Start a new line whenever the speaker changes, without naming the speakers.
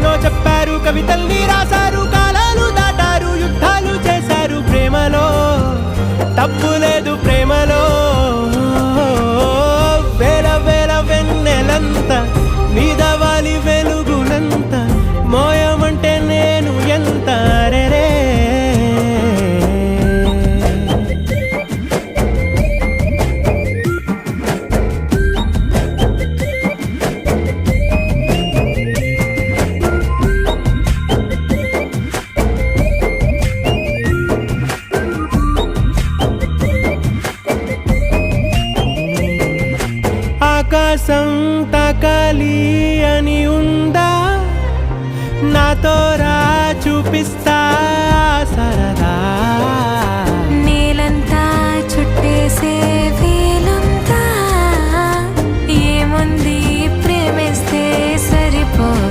ఎన్నో చెప్పారు, కవితల్ని రాశారు, కాలాలు దాటారు, యుద్ధాలు చేశారు. ప్రేమలో తప్పు లేదు, ప్రేమలో వేల వేల వెన్నెలంత మీద వాలి వెలుగునంత మోయమంటే నేను ఎంత రే. ఆకాశం తాకాలి అని ఉందా, నాతో రా చూపిస్తా